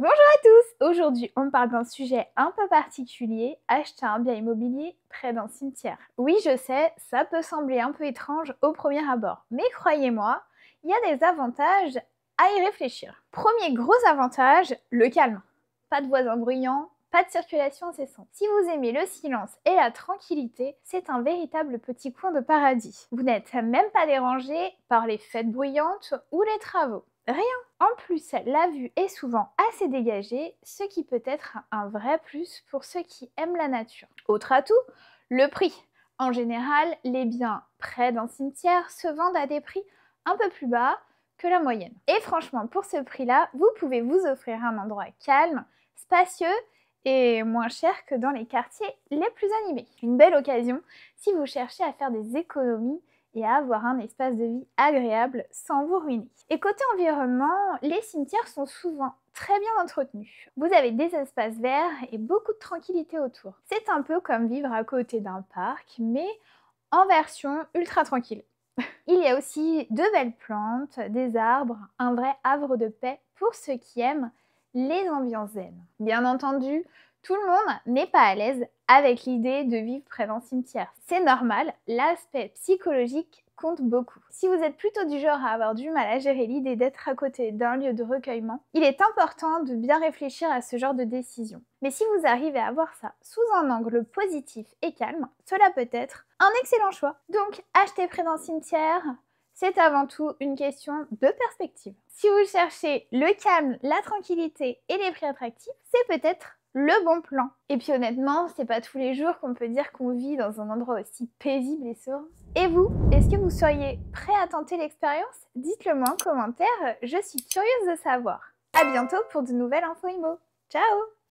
Bonjour à tous! Aujourd'hui, on parle d'un sujet un peu particulier, acheter un bien immobilier près d'un cimetière. Oui, je sais, ça peut sembler un peu étrange au premier abord, mais croyez-moi, il y a des avantages à y réfléchir. Premier gros avantage, le calme. Pas de voisins bruyants, pas de circulation incessante. Si vous aimez le silence et la tranquillité, c'est un véritable petit coin de paradis. Vous n'êtes même pas dérangé par les fêtes bruyantes ou les travaux. Rien. En plus, la vue est souvent assez dégagée, ce qui peut être un vrai plus pour ceux qui aiment la nature. Autre atout, le prix. En général, les biens près d'un cimetière se vendent à des prix un peu plus bas que la moyenne. Et franchement, pour ce prix-là, vous pouvez vous offrir un endroit calme, spacieux et moins cher que dans les quartiers les plus animés. Une belle occasion si vous cherchez à faire des économies et à avoir un espace de vie agréable sans vous ruiner. Et côté environnement, les cimetières sont souvent très bien entretenus. Vous avez des espaces verts et beaucoup de tranquillité autour. C'est un peu comme vivre à côté d'un parc, mais en version ultra tranquille. Il y a aussi de belles plantes, des arbres, un vrai havre de paix pour ceux qui aiment les ambiances zen. Bien entendu, tout le monde n'est pas à l'aise avec l'idée de vivre près d'un cimetière. C'est normal, l'aspect psychologique compte beaucoup. Si vous êtes plutôt du genre à avoir du mal à gérer l'idée d'être à côté d'un lieu de recueillement, il est important de bien réfléchir à ce genre de décision. Mais si vous arrivez à voir ça sous un angle positif et calme, cela peut être un excellent choix. Donc, acheter près d'un cimetière, c'est avant tout une question de perspective. Si vous cherchez le calme, la tranquillité et les prix attractifs, c'est peut-être le bon plan. Et puis honnêtement, c'est pas tous les jours qu'on peut dire qu'on vit dans un endroit aussi paisible et serein. Et vous, est-ce que vous seriez prêt à tenter l'expérience? Dites-le moi en commentaire, je suis curieuse de savoir. À bientôt pour de nouvelles infos IMO. Ciao!